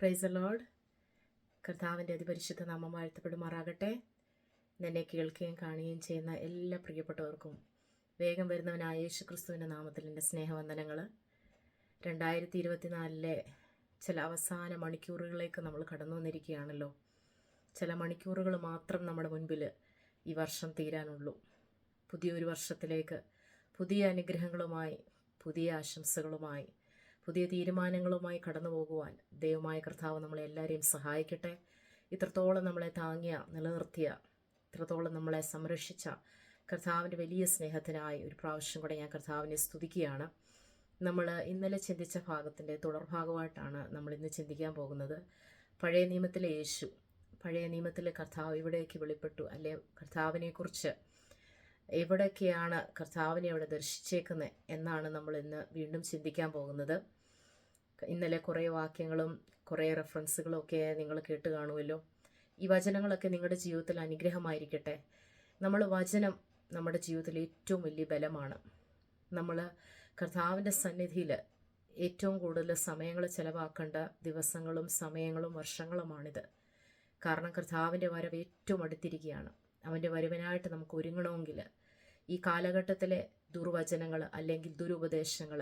Praise the Lord. കർത്താവിൻ്റെ അതിപരിശുദ്ധ നാമം വാഴ്ത്തപ്പെടുമാറാകട്ടെ. എന്നെ കേൾക്കുകയും കാണുകയും ചെയ്യുന്ന എല്ലാ പ്രിയപ്പെട്ടവർക്കും വേഗം വരുന്നവനായ യേശു ക്രിസ്തുവിൻ്റെ നാമത്തിൽ എൻ്റെ സ്നേഹവന്ദനങ്ങൾ. 2024 ചില അവസാന മണിക്കൂറുകളിലേക്ക് നമ്മൾ കടന്നു വന്നിരിക്കുകയാണല്ലോ. ചില മണിക്കൂറുകൾ മാത്രം നമ്മുടെ മുൻപിൽ ഈ വർഷം തീരാനുള്ളൂ. പുതിയൊരു വർഷത്തിലേക്ക് പുതിയ അനുഗ്രഹങ്ങളുമായി, പുതിയ ആശംസകളുമായി, പുതിയ തീരുമാനങ്ങളുമായി കടന്നു പോകുവാൻ ദൈവമായ കർത്താവ് നമ്മളെ എല്ലാവരെയും സഹായിക്കട്ടെ. ഇത്രത്തോളം നമ്മളെ താങ്ങിയ, നിലനിർത്തിയ, ഇത്രത്തോളം നമ്മളെ സംരക്ഷിച്ച കർത്താവിൻ്റെ വലിയ സ്നേഹത്തിനായി ഒരു പ്രാവശ്യം കൂടെ ഞാൻ കർത്താവിനെ സ്തുതിക്കുകയാണ്. നമ്മൾ ഇന്നലെ ചിന്തിച്ച ഭാഗത്തിൻ്റെ തുടർഭാഗമായിട്ടാണ് നമ്മൾ ഇന്ന് ചിന്തിക്കാൻ പോകുന്നത്. പഴയ നിയമത്തിലെ യേശു, പഴയ നിയമത്തിലെ കർത്താവ് എവിടേക്ക് വെളിപ്പെട്ടു, അല്ലെ കർത്താവിനെക്കുറിച്ച് എവിടെയൊക്കെയാണ് കർത്താവിനെ അവിടെ ദർശിച്ചേക്കുന്നത് എന്നാണ് നമ്മൾ ഇന്ന് വീണ്ടും ചിന്തിക്കാൻ പോകുന്നത്. ഇന്നലെ കുറേ വാക്യങ്ങളും കുറേ റെഫറൻസുകളും ഒക്കെ നിങ്ങൾ കേട്ട് കാണുമല്ലോ. ഈ വചനങ്ങളൊക്കെ നിങ്ങളുടെ ജീവിതത്തിൽ അനുഗ്രഹമായിരിക്കട്ടെ. വചനം നമ്മുടെ ജീവിതത്തിൽ ഏറ്റവും വലിയ ബലമാണ്. നമ്മൾ കർത്താവിൻ്റെ സന്നിധിയിൽ ഏറ്റവും കൂടുതൽ സമയങ്ങൾ ചിലവാക്കേണ്ട ദിവസങ്ങളും സമയങ്ങളും വർഷങ്ങളുമാണിത്. കാരണം കർത്താവിൻ്റെ വരവ് ഏറ്റവും അടുത്തിരിക്കുകയാണ്. അവൻ്റെ വരവിനായിട്ട് നമുക്ക് ഒരുങ്ങണമെങ്കിൽ ഈ കാലഘട്ടത്തിലെ ദുർവചനങ്ങൾ അല്ലെങ്കിൽ ദുരുപദേശങ്ങൾ,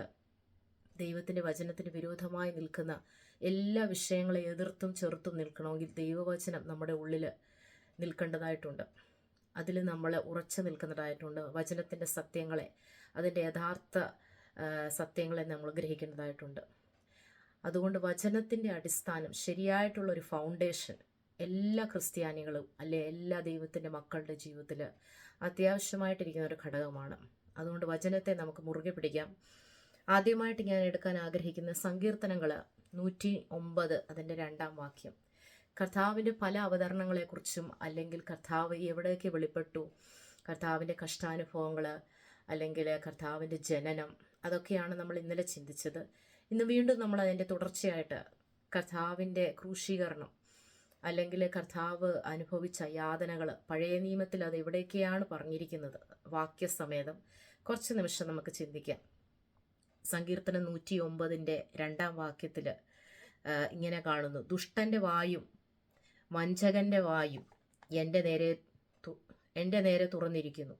ദൈവത്തിൻ്റെ വചനത്തിന് വിരോധമായി നിൽക്കുന്ന എല്ലാ വിഷയങ്ങളെ എതിർത്തും ചെറുത്തും നിൽക്കണമെങ്കിൽ ദൈവവചനം നമ്മുടെ ഉള്ളിൽ നിൽക്കേണ്ടതായിട്ടുണ്ട്. അതിൽ നമ്മൾ ഉറച്ചു നിൽക്കുന്നതായിട്ടുണ്ട്. വചനത്തിൻ്റെ സത്യങ്ങളെ, അതിൻ്റെ യഥാർത്ഥ സത്യങ്ങളെ നമ്മൾ ഗ്രഹിക്കേണ്ടതായിട്ടുണ്ട്. അതുകൊണ്ട് വചനത്തിൻ്റെ അടിസ്ഥാനം, ശരിയായിട്ടുള്ളൊരു ഫൗണ്ടേഷൻ എല്ലാ ക്രിസ്ത്യാനികളും അല്ലെ എല്ലാ ദൈവത്തിൻ്റെ മക്കളുടെ ജീവിതത്തിൽ അത്യാവശ്യമായിട്ടിരിക്കുന്ന ഒരു ഘടകമാണ്. അതുകൊണ്ട് വചനത്തെ നമുക്ക് മുറുകെ പിടിക്കാം. ആദ്യമായിട്ട് ഞാൻ എടുക്കാൻ ആഗ്രഹിക്കുന്ന സങ്കീർത്തനങ്ങൾ 109 അതിൻ്റെ 2-ാം വാക്യം. കർത്താവിൻ്റെ പല അവതരണങ്ങളെക്കുറിച്ചും, അല്ലെങ്കിൽ കർത്താവ് എവിടെയൊക്കെ വെളിപ്പെട്ടു, കർത്താവിൻ്റെ കഷ്ടാനുഭവങ്ങൾ, അല്ലെങ്കിൽ കർത്താവിൻ്റെ ജനനം, അതൊക്കെയാണ് നമ്മൾ ഇന്നലെ ചിന്തിച്ചത്. ഇന്ന് വീണ്ടും നമ്മൾ അതിൻ്റെ തുടർച്ചയായിട്ട് കർത്താവിൻ്റെ ക്രൂശീകരണം, അല്ലെങ്കിൽ കർത്താവ് അനുഭവിച്ച യാതനകൾ, പഴയ നിയമത്തിൽ അത് എവിടെയൊക്കെയാണ് പറഞ്ഞിരിക്കുന്നത് വാക്യസമേതം കുറച്ച് നിമിഷം നമുക്ക് ചിന്തിക്കാം. സങ്കീർത്തനം 109 2-ാം വാക്യത്തിൽ ഇങ്ങനെ കാണുന്നു: ദുഷ്ടൻ്റെ വായും വഞ്ചകൻ്റെ വായും എൻ്റെ നേരെ തുറന്നിരിക്കുന്നു,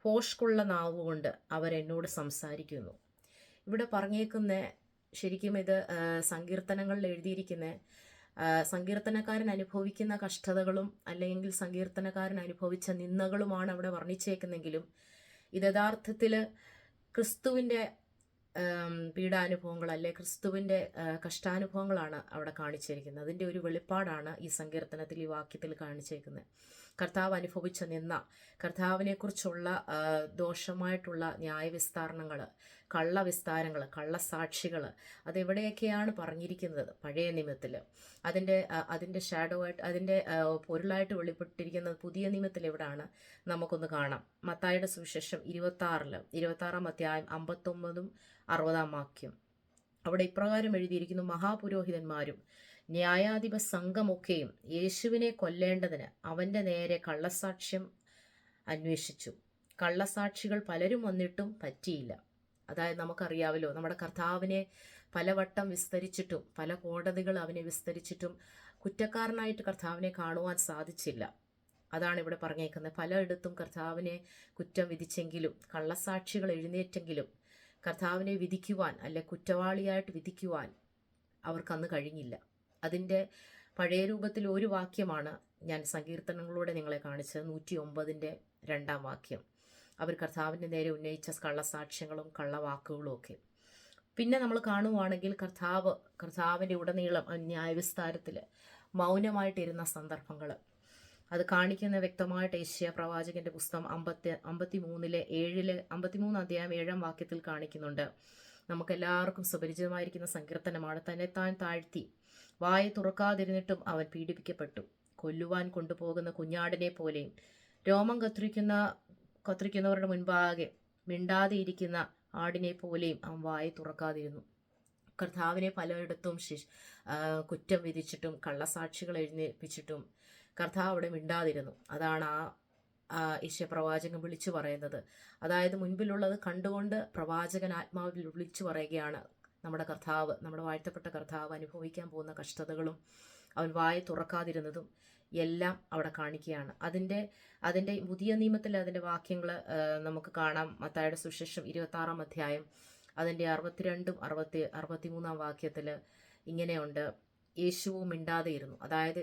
ഭോഷ്കുള്ള നാവുകൊണ്ട് അവരെന്നോട് സംസാരിക്കുന്നു. ഇവിടെ പറഞ്ഞേക്കുന്ന, ശരിക്കും ഇത് സങ്കീർത്തനങ്ങളിൽ എഴുതിയിരിക്കുന്ന സങ്കീർത്തനക്കാരൻ അനുഭവിക്കുന്ന കഷ്ടതകളും അല്ലെങ്കിൽ സങ്കീർത്തനക്കാരൻ അനുഭവിച്ച നിന്ദകളുമാണ് അവിടെ വർണ്ണിച്ചേക്കുന്നെങ്കിലും ഇത് യഥാർത്ഥത്തിൽ ക്രിസ്തുവിൻ്റെ പീഡാനുഭവങ്ങൾ, അല്ലെ ക്രിസ്തുവിൻ്റെ കഷ്ടാനുഭവങ്ങളാണ് അവിടെ കാണിച്ചിരിക്കുന്നത്. അതിൻ്റെ ഒരു വെളിപ്പാടാണ് ഈ സങ്കീർത്തനത്തിൽ, ഈ വാക്യത്തിൽ കാണിച്ചേക്കുന്നത്. കർത്താവ് അനുഭവിച്ച നിന്ന, കർത്താവിനെക്കുറിച്ചുള്ള ദോഷമായിട്ടുള്ള ന്യായവിസ്താരണങ്ങൾ, കള്ളവിസ്താരങ്ങൾ, കള്ളസാക്ഷികൾ, അതെവിടെയൊക്കെയാണ് പറഞ്ഞിരിക്കുന്നത് പഴയ നിയമത്തിൽ. അതിൻ്റെ ഷാഡോ ആയിട്ട്, അതിൻ്റെ പൊരുളായിട്ട് വെളിപ്പെട്ടിരിക്കുന്നത് പുതിയ നിയമത്തിൽ എവിടെയാണ് നമുക്കൊന്ന് കാണാം. മത്തായിയുടെ സുവിശേഷം 26-ാം അധ്യായം 59-60 വാക്യം. അവിടെ ഇപ്രകാരം എഴുതിയിരിക്കുന്നു: മഹാപുരോഹിതന്മാരും ന്യായാധിപ സംഘമൊക്കെയും യേശുവിനെ കൊല്ലേണ്ടതിന് അവൻ്റെ നേരെ കള്ളസാക്ഷ്യം അന്വേഷിച്ചു. കള്ളസാക്ഷികൾ പലരും വന്നിട്ടും പറ്റിയില്ല. അതായത് നമുക്കറിയാമല്ലോ, നമ്മുടെ കർത്താവിനെ പലവട്ടം വിസ്തരിച്ചിട്ടും, പല കോടതികൾ അവനെ വിസ്തരിച്ചിട്ടും കുറ്റക്കാരനായിട്ട് കർത്താവിനെ കാണുവാൻ സാധിച്ചില്ല. അതാണ് ഇവിടെ പറഞ്ഞേക്കുന്നത്. പലയിടത്തും കർത്താവിനെ കുറ്റം വിധിച്ചെങ്കിലും, കള്ളസാക്ഷികൾ എഴുന്നേറ്റെങ്കിലും കർത്താവിനെ വിധിക്കുവാൻ, അല്ലെ കുറ്റവാളിയായിട്ട് വിധിക്കുവാൻ അവർക്കന്ന് കഴിഞ്ഞില്ല. അതിൻ്റെ പഴയ രൂപത്തിൽ ഒരു വാക്യമാണ് ഞാൻ സങ്കീർത്തനങ്ങളിലൂടെ നിങ്ങളെ കാണിച്ചത്, 109 2-ാം വാക്യം. അവർ കർത്താവിൻ്റെ നേരെ ഉന്നയിച്ച കള്ളസാക്ഷ്യങ്ങളും കള്ളവാക്കുകളും ഒക്കെ. പിന്നെ നമ്മൾ കാണുവാണെങ്കിൽ കർത്താവിൻ്റെ ഉടനീളം ന്യായവിസ്താരത്തിൽ മൗനമായിട്ടിരുന്ന സന്ദർഭങ്ങൾ അത് കാണിക്കുന്ന വ്യക്തമായിട്ട് യേശയ്യാ പ്രവാചകന്റെ പുസ്തകം 53 അധ്യായം 7-ാം വാക്യത്തിൽ കാണിക്കുന്നുണ്ട്. നമുക്കെല്ലാവർക്കും സുപരിചിതമായിരിക്കുന്ന സങ്കീർത്തനമാണ്. തന്നെത്താൻ താഴ്ത്തി വായ തുറക്കാതിരുന്നിട്ടും അവൻ പീഡിപ്പിക്കപ്പെട്ടു. കൊല്ലുവാൻ കൊണ്ടുപോകുന്ന കുഞ്ഞാടിനെ പോലെയും രോമം കത്രിക്കുന്നവരുടെ മുൻപാകെ മിണ്ടാതെ ഇരിക്കുന്ന ആടിനെ പോലെയും അവൻ വായ തുറക്കാതിരുന്നു. കർത്താവിനെ പലയിടത്തും കുറ്റം വിധിച്ചിട്ടും കള്ളസാക്ഷികൾ എഴുന്നേൽപ്പിച്ചിട്ടും കർത്താവ് അവിടെ മിണ്ടാതിരുന്നു. അതാണ് യേശയ്യാ പ്രവാചകൻ വിളിച്ചു പറയുന്നത്. അതായത് മുൻപിലുള്ളത് കണ്ടുകൊണ്ട് പ്രവാചകൻ ആത്മാവിൽ വിളിച്ചു പറയുകയാണ്: നമ്മുടെ കർത്താവ്, നമ്മുടെ വാഴ്ത്തപ്പെട്ട കർത്താവ് അനുഭവിക്കാൻ പോകുന്ന കഷ്ടതകളും അവൻ വായ തുറക്കാതിരുന്നതും എല്ലാം അവിടെ കാണിക്കുകയാണ്. അതിൻ്റെ പുതിയ നിയമത്തിൽ അതിൻ്റെ വാക്യങ്ങൾ നമുക്ക് കാണാം. മത്തായിയുടെ സുവിശേഷം 26-ാം അധ്യായം അതിൻ്റെ 62-ഉം 63-ാം വാക്യത്തിൽ ഇങ്ങനെയുണ്ട്: യേശുവും മിണ്ടാതെയിരുന്നു. അതായത്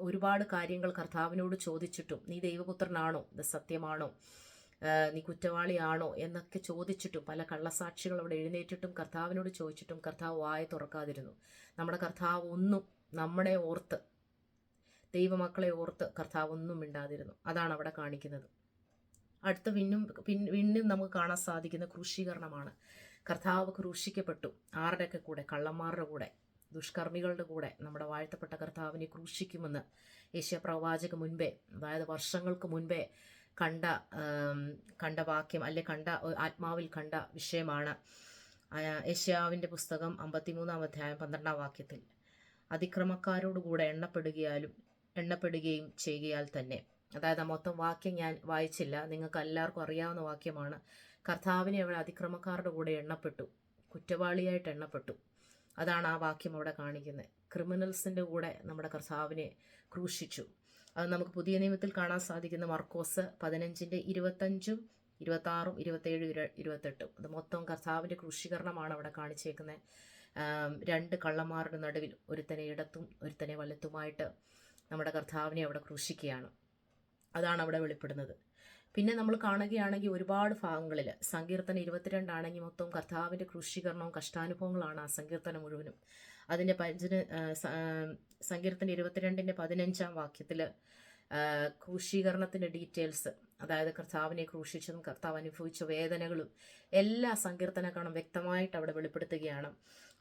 ഒരുപാട് കാര്യങ്ങൾ കർത്താവിനോട് ചോദിച്ചിട്ടും, നീ ദൈവപുത്രനാണോ, ഇത് സത്യമാണോ, നീ കുറ്റവാളിയാണോ എന്നൊക്കെ ചോദിച്ചിട്ടും, പല കള്ളസാക്ഷികൾ അവിടെ എഴുന്നേറ്റിട്ടും കർത്താവിനോട് ചോദിച്ചിട്ടും കർത്താവ് വായ തുറക്കാതിരുന്നു. നമ്മുടെ കർത്താവ് ഒന്നും നമ്മളെ ഓർത്ത്, ദൈവമക്കളെ ഓർത്ത് കർത്താവ് ഒന്നും മിണ്ടാതിരുന്നു. അതാണ് അവിടെ കാണിക്കുന്നത്. അടുത്ത വീണ്ടും നമുക്ക് കാണാൻ സാധിക്കുന്ന ക്രൂശീകരണമാണ്. കർത്താവ് ക്രൂശിക്കപ്പെട്ടു. ആരുടെയൊക്കെ കൂടെ? കള്ളന്മാരുടെ കൂടെ, ദുഷ്കർമ്മികളുടെ കൂടെ നമ്മുടെ വാഴ്ത്തപ്പെട്ട കർത്താവിനെ ക്രൂശിക്കുമെന്ന് യേശയ്യാപ്രവാചക മുൻപേ, അതായത് വർഷങ്ങൾക്ക് മുൻപേ കണ്ട വാക്യം, അല്ലെ ആത്മാവിൽ കണ്ട വിഷയമാണ്. യെശയ്യാവിൻ്റെ പുസ്തകം 53-ാം അധ്യായം 12-ാം വാക്യത്തിൽ, അതിക്രമക്കാരോടുകൂടെ എണ്ണപ്പെടുകയും ചെയ്യുകയാൽ തന്നെ. അതായത് മൊത്തം വാക്യം ഞാൻ വായിച്ചില്ല, നിങ്ങൾക്ക് എല്ലാവർക്കും അറിയാവുന്ന വാക്യമാണ്. കർത്താവിനെ അവിടെ അതിക്രമക്കാരുടെ കൂടെ എണ്ണപ്പെട്ടു, കുറ്റവാളിയായിട്ട് എണ്ണപ്പെട്ടു. അതാണ് ആ വാക്യം അവിടെ കാണിക്കുന്നത്. ക്രിമിനൽസിൻ്റെ കൂടെ നമ്മുടെ കർത്താവിനെ ക്രൂശിച്ചു. അത് നമുക്ക് പുതിയ നിയമത്തിൽ കാണാൻ സാധിക്കുന്ന മർക്കോസ് 15-ന്റെ 25-ഉം 26-ഉം 27-ഉം 28-ഉം. അത് മൊത്തം കർത്താവിൻ്റെ ക്രൂശീകരണമാണ് അവിടെ കാണിച്ചേക്കുന്നത്. രണ്ട് കള്ളന്മാരുടെ നടുവിൽ ഒരുത്തനെ ഇടത്തും ഒരുത്തനെ വലത്തുമായിട്ട് നമ്മുടെ കർത്താവിനെ അവിടെ ക്രൂശിക്കുകയാണ്. അതാണ് അവിടെ വെളിപ്പെടുന്നത്. പിന്നെ നമ്മൾ കാണുകയാണെങ്കിൽ ഒരുപാട് ഭാഗങ്ങളിൽ സങ്കീർത്തനം 22 ആണെങ്കിൽ മൊത്തം കർത്താവിൻ്റെ ക്രൂശീകരണവും കഷ്ടാനുഭവങ്ങളാണ് ആ സങ്കീർത്തനം മുഴുവനും. അതിൻ്റെ സങ്കീർത്തനം 22-ന്റെ 15-ാം വാക്യത്തിൽ ക്രൂശീകരണത്തിൻ്റെ ഡീറ്റെയിൽസ്, അതായത് കർത്താവിനെ ക്രൂശിച്ചതും കർത്താവ് അനുഭവിച്ച വേദനകളും എല്ലാ സങ്കീർത്തനങ്ങളും വ്യക്തമായിട്ട് അവിടെ വെളിപ്പെടുത്തുകയാണ്.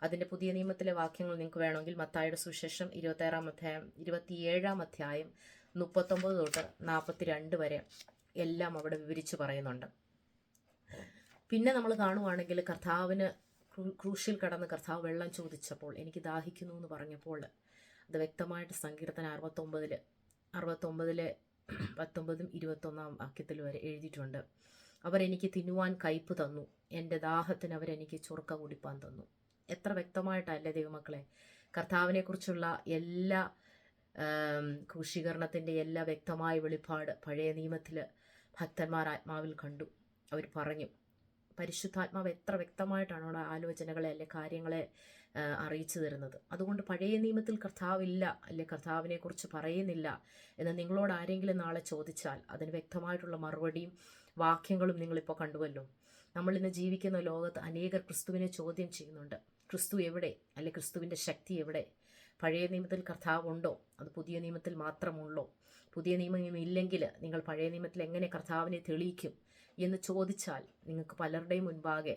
അതിൻ്റെ പുതിയ നിയമത്തിലെ വാക്യങ്ങൾ നിങ്ങൾക്ക് വേണമെങ്കിൽ മത്തായിയുടെ സുവിശേഷം 27-ാം അധ്യായം 27-ാം അധ്യായം 39 തൊട്ട് 42 വരെ എല്ലാം അവിടെ വിവരിച്ച് പറയുന്നുണ്ട്. പിന്നെ നമ്മൾ കാണുവാണെങ്കിൽ കർത്താവിന് ക്രൂശിൽ കടന്ന് കർത്താവ് വെള്ളം ചോദിച്ചപ്പോൾ, എനിക്ക് ദാഹിക്കുന്നു എന്ന് പറഞ്ഞപ്പോൾ, അത് വ്യക്തമായിട്ട് സങ്കീർത്തനം 69-ലെ 19-ഉം 21-ാം വാക്യത്തിൽ വരെ എഴുതിയിട്ടുണ്ട്. അവരെനിക്ക് തിന്നുവാൻ കയ്പ് തന്നു, എൻ്റെ ദാഹത്തിന് അവരെനിക്ക് ചൊറുക്ക കുടിപ്പാൻ തന്നു. എത്ര വ്യക്തമായിട്ടല്ലേ ദൈവമക്കളെ കർത്താവിനെക്കുറിച്ചുള്ള എല്ലാ ക്രൂശീകരണത്തിൻ്റെ എല്ലാ വ്യക്തമായ വെളിപ്പാട് പഴയ നിയമത്തിൽ ഭക്തന്മാർ ആത്മാവിൽ കണ്ടു. അവർ പറഞ്ഞു. പരിശുദ്ധാത്മാവ് എത്ര വ്യക്തമായിട്ടാണ് അവിടെ ആലോചനകളെ അല്ലെ കാര്യങ്ങളെ അറിയിച്ചു തരുന്നത്. അതുകൊണ്ട് പഴയ നിയമത്തിൽ കർത്താവില്ല, അല്ലെ കർത്താവിനെക്കുറിച്ച് പറയുന്നില്ല എന്ന് നിങ്ങളോട് ആരെങ്കിലും നാളെ ചോദിച്ചാൽ അതിന് വ്യക്തമായിട്ടുള്ള മറുപടിയും വാക്യങ്ങളും നിങ്ങളിപ്പോൾ കണ്ടുവല്ലോ. നമ്മളിന്ന് ജീവിക്കുന്ന ലോകത്ത് അനേകർ ക്രിസ്തുവിനെ ചോദ്യം ചെയ്യുന്നുണ്ട്. ക്രിസ്തു എവിടെ, അല്ലെ ക്രിസ്തുവിൻ്റെ ശക്തി എവിടെ? പഴയ നിയമത്തിൽ കർത്താവ് ഉണ്ടോ? അത് പുതിയ നിയമത്തിൽ മാത്രമുള്ളോ? പുതിയ നിയമം ഇല്ലെങ്കിൽ നിങ്ങൾ പഴയ നിയമത്തിൽ എങ്ങനെ കർത്താവിനെ തെളിയിക്കും എന്ന് ചോദിച്ചാൽ നിങ്ങൾക്ക് പലരുടെയും മുൻപാകെ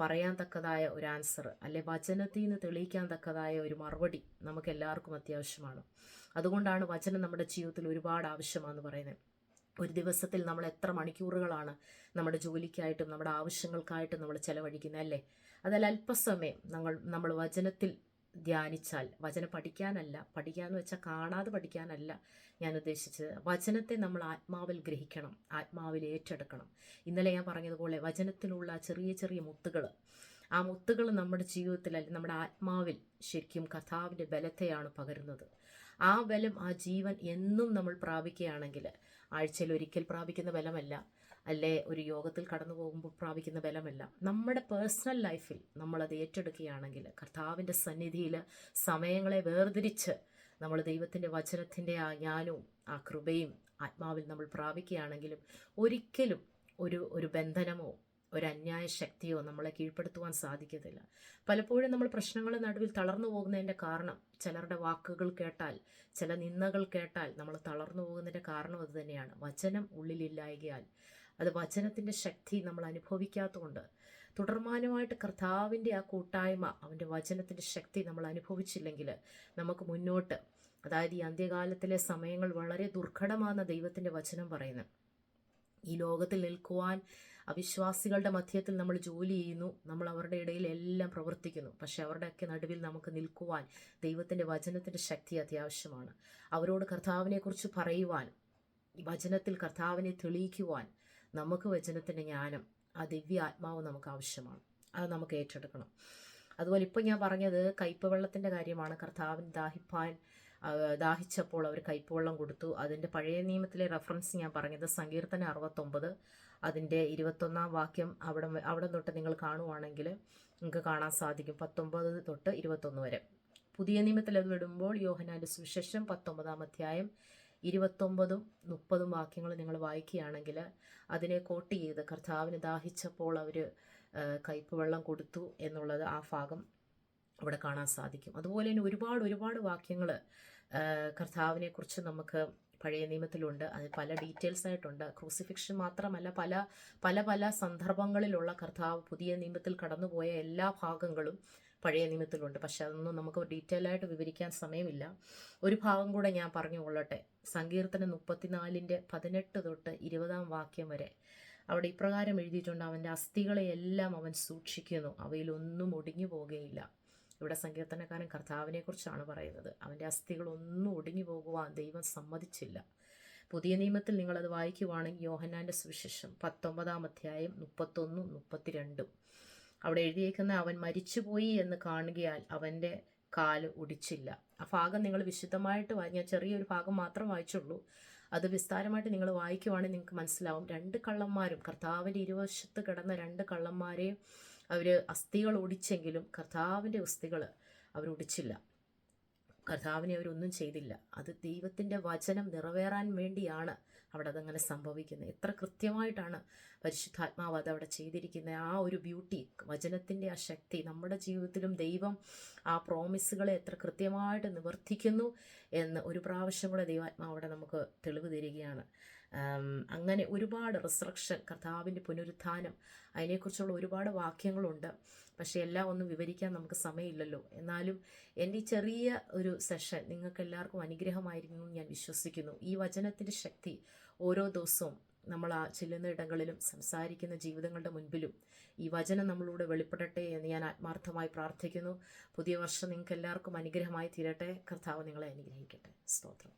പറയാൻ തക്കതായ ഒരു ആൻസർ, അല്ലെ വചനത്തിൽ നിന്ന് തെളിയിക്കാൻ തക്കതായ ഒരു മറുപടി നമുക്ക് എല്ലാവർക്കും അത്യാവശ്യമാണ്. അതുകൊണ്ടാണ് വചനം നമ്മുടെ ജീവിതത്തിൽ ഒരുപാട് ആവശ്യമാണെന്ന് പറയുന്നത്. ഒരു ദിവസത്തിൽ നമ്മൾ എത്ര മണിക്കൂറുകളാണ് നമ്മുടെ ജോലിക്കായിട്ടും നമ്മുടെ ആവശ്യങ്ങൾക്കായിട്ടും നമ്മൾ ചെലവഴിക്കുന്നത്, അല്ലേ? അതിൽ അല്പസമയം നമ്മൾ വചനത്തിൽ ധ്യാനിച്ചാൽ, വചനം പഠിക്കാനല്ല, പഠിക്കാന്ന് വെച്ചാൽ കാണാതെ പഠിക്കാനല്ല ഞാൻ ഉദ്ദേശിച്ചത്, വചനത്തെ നമ്മൾ ആത്മാവിൽ ഗ്രഹിക്കണം, ആത്മാവിൽ ഏറ്റെടുക്കണം. ഇന്നലെ ഞാൻ പറഞ്ഞതുപോലെ വചനത്തിലുള്ള ചെറിയ ചെറിയ മുത്തുകൾ, ആ മുത്തുകൾ നമ്മുടെ ജീവിതത്തിൽ അല്ലെങ്കിൽ നമ്മുടെ ആത്മാവിൽ ശരിക്കും കർത്താവിൻ്റെ ബലത്തെയാണ് പകരുന്നത്. ആ ബലം, ആ ജീവൻ എന്നും നമ്മൾ പ്രാപിക്കുകയാണെങ്കിൽ, ആഴ്ചയിൽ ഒരിക്കൽ പ്രാപിക്കുന്ന ബലമല്ല, അല്ലെ ഒരു യോഗത്തിൽ കടന്നു പോകുമ്പോൾ പ്രാപിക്കുന്ന ബലമല്ല, നമ്മുടെ പേഴ്സണൽ ലൈഫിൽ നമ്മളത് ഏറ്റെടുക്കുകയാണെങ്കിൽ, കർത്താവിൻ്റെ സന്നിധിയിൽ സമയങ്ങളെ വേർതിരിച്ച് നമ്മൾ ദൈവത്തിൻ്റെ വചനത്തിൻ്റെ ആ ജ്ഞാനവും ആ കൃപയും ആത്മാവിൽ നമ്മൾ പ്രാപിക്കുകയാണെങ്കിലും ഒരിക്കലും ഒരു ബന്ധനമോ ഒരു അന്യായ ശക്തിയോ നമ്മളെ കീഴ്പ്പെടുത്തുവാൻ സാധിക്കത്തില്ല. പലപ്പോഴും നമ്മൾ പ്രശ്നങ്ങളുടെ നടുവിൽ തളർന്നു പോകുന്നതിൻ്റെ കാരണം, ചിലരുടെ വാക്കുകൾ കേട്ടാൽ, ചില നിന്ദകൾ കേട്ടാൽ നമ്മൾ തളർന്നു പോകുന്നതിൻ്റെ കാരണം അത് തന്നെയാണ്. വചനം ഉള്ളിലില്ലായകയാൽ, അത് വചനത്തിൻ്റെ ശക്തി നമ്മൾ അനുഭവിക്കാത്തതുകൊണ്ട്, തുടർമാനമായിട്ട് കർത്താവിൻ്റെ ആ കൂട്ടായ്മ, അവൻ്റെ വചനത്തിൻ്റെ ശക്തി നമ്മൾ അനുഭവിച്ചില്ലെങ്കിൽ നമുക്ക് മുന്നോട്ട്, അതായത് ഈ അന്ത്യകാലത്തിലെ സമയങ്ങൾ വളരെ ദുർഘടമാണെന്ന ദൈവത്തിൻ്റെ വചനം പറയുന്നത്. ഈ ലോകത്തിൽ നിൽക്കുവാൻ അവിശ്വാസികളുടെ മധ്യത്തിൽ നമ്മൾ ജോലി ചെയ്യുന്നു, നമ്മൾ അവരുടെ ഇടയിൽ എല്ലാം പ്രവർത്തിക്കുന്നു. പക്ഷെ അവരുടെയൊക്കെ നടുവിൽ നമുക്ക് നിൽക്കുവാൻ ദൈവത്തിൻ്റെ വചനത്തിൻ്റെ ശക്തി അത്യാവശ്യമാണ്. അവരോട് കർത്താവിനെക്കുറിച്ച് പറയുവാൻ, വചനത്തിൽ കർത്താവിനെ തെളിയിക്കുവാൻ നമുക്ക് വചനത്തിൻ്റെ ജ്ഞാനം, ആ ദിവ്യ ആത്മാവ് നമുക്ക് ആവശ്യമാണ്. അത് നമുക്ക് ഏറ്റെടുക്കണം. അതുപോലെ ഇപ്പോൾ ഞാൻ പറഞ്ഞത് കയ്പ് വെള്ളത്തിൻ്റെ കാര്യമാണ്. കർത്താവിന് ദാഹിച്ചപ്പോൾ അവർ കയ്പ് വെള്ളം കൊടുത്തു. അതിൻ്റെ പഴയ നിയമത്തിലെ റെഫറൻസ് ഞാൻ പറഞ്ഞത് സങ്കീർത്തനം 69 അതിൻ്റെ 21 വാക്യം അവിടെ തൊട്ട് നിങ്ങൾ കാണുവാണെങ്കിൽ നിങ്ങൾക്ക് കാണാൻ സാധിക്കും. 19 തൊട്ട് 21 വരെ. പുതിയ നിയമത്തിൽ അത് വിടുമ്പോൾ യോഹന്നാൻ്റെ സുവിശേഷം 19 അധ്യായം 29 30 വാക്യങ്ങൾ നിങ്ങൾ വായിക്കുകയാണെങ്കിൽ അതിനെ കോട്ട് ചെയ്ത് കർത്താവിന് ദാഹിച്ചപ്പോൾ അവർ കയ്പ് വെള്ളം കൊടുത്തു എന്നുള്ളത് ആ ഭാഗം അവിടെ കാണാൻ സാധിക്കും. അതുപോലെ തന്നെ ഒരുപാട് വാക്യങ്ങൾ കർത്താവിനെക്കുറിച്ച് നമുക്ക് പഴയ നിയമത്തിലുണ്ട്. അത് പല ഡീറ്റെയിൽസ് ആയിട്ടുണ്ട്. ക്രൂസിഫിക്ഷൻ മാത്രമല്ല, പല സന്ദർഭങ്ങളിലുള്ള കർത്താവ് പുതിയ നിയമത്തിൽ കടന്നുപോയ എല്ലാ ഭാഗങ്ങളും പഴയ നിയമത്തിലുണ്ട്. പക്ഷെ അതൊന്നും നമുക്ക് ഡീറ്റെയിൽ ആയിട്ട് വിവരിക്കാൻ സമയമില്ല. ഒരു ഭാഗം കൂടെ ഞാൻ പറഞ്ഞു കൊള്ളട്ടെ. സങ്കീർത്തനം 34 18 തൊട്ട് 20 വാക്യം വരെ അവിടെ ഇപ്രകാരം എഴുതിയിട്ടുണ്ട്: അവൻ്റെ അസ്ഥികളെയെല്ലാം അവൻ സൂക്ഷിക്കുന്നു, അവയിലൊന്നും ഒടിഞ്ഞു പോകുകയില്ല. ഇവിടെ സങ്കീർത്തനക്കാരൻ കർത്താവിനെക്കുറിച്ചാണ് പറയുന്നത്. അവൻ്റെ അസ്ഥികളൊന്നും ഒടിഞ്ഞു പോകുവാൻ ദൈവം സമ്മതിച്ചില്ല. പുതിയ നിയമത്തിൽ നിങ്ങളത് വായിക്കുവാണെങ്കിൽ യോഹന്നാൻ്റെ സുവിശേഷം 19 അധ്യായം 31 32 അവിടെ എഴുതിയേക്കുന്ന അവൻ മരിച്ചുപോയി എന്ന് കാണുകയാൽ അവൻ്റെ കാല് ഒടിച്ചില്ല. ആ ഭാഗം നിങ്ങൾ വിശുദ്ധമായിട്ട് ഞാൻ ചെറിയൊരു ഭാഗം മാത്രം വായിച്ചുള്ളൂ. അത് വിസ്താരമായിട്ട് നിങ്ങൾ വായിക്കുവാണെങ്കിൽ നിങ്ങൾക്ക് മനസ്സിലാവും. 2 കള്ളന്മാരും കർത്താവിൻ്റെ ഇരുവശത്ത് കിടന്ന 2 കള്ളന്മാരെയും അവർ അസ്ഥികൾ ഒടിച്ചെങ്കിലും കർത്താവിൻ്റെ അസ്ഥികൾ അവരൊടിച്ചില്ല. കർത്താവിനെ അവരൊന്നും ചെയ്തില്ല. അത് ദൈവത്തിൻ്റെ വചനം നിറവേറാൻ വേണ്ടിയാണ് അവിടെ അതങ്ങനെ സംഭവിക്കുന്നത്. എത്ര കൃത്യമായിട്ടാണ് പരിശുദ്ധാത്മാവ് അതവിടെ ചെയ്തിരിക്കുന്നത്. ആ ഒരു ബ്യൂട്ടി, വചനത്തിൻ്റെ ആ ശക്തി നമ്മുടെ ജീവിതത്തിലും ദൈവം ആ പ്രോമിസുകളെ എത്ര കൃത്യമായിട്ട് നിവർത്തിക്കുന്നു എന്ന് ഒരു പ്രാവശ്യം കൂടെ ദൈവാത്മാവ് അവിടെ നമുക്ക് തെളിവ് തരികയാണ്. അങ്ങനെ ഒരുപാട് റിസറക്ഷൻ, കർത്താവിൻ്റെ പുനരുത്ഥാനം, അതിനെക്കുറിച്ചുള്ള ഒരുപാട് വാക്യങ്ങളുണ്ട്. പക്ഷേ എല്ലാം ഒന്നും വിവരിക്കാൻ നമുക്ക് സമയമില്ലല്ലോ. എന്നാലും എൻ്റെ ഈ ചെറിയ ഒരു സെഷൻ നിങ്ങൾക്ക് എല്ലാവർക്കും അനുഗ്രഹമായിരിക്കുന്നു ഞാൻ വിശ്വസിക്കുന്നു. ഈ വചനത്തിൻ്റെ ശക്തി ഓരോ ദിവസവും നമ്മൾ ആ ചെല്ലുന്ന ഇടങ്ങളിലും സംസാരിക്കുന്ന ജീവിതങ്ങളുടെ മുൻപിലും ഈ വചനം നമ്മളോട് വെളിപ്പെടട്ടെ എന്ന് ഞാൻ ആത്മാർത്ഥമായി പ്രാർത്ഥിക്കുന്നു. പുതിയ വർഷം നിങ്ങൾക്ക് എല്ലാവർക്കും അനുഗ്രഹമായി തീരട്ടെ. കർത്താവ് നിങ്ങളെ അനുഗ്രഹിക്കട്ടെ. സ്തോത്രം.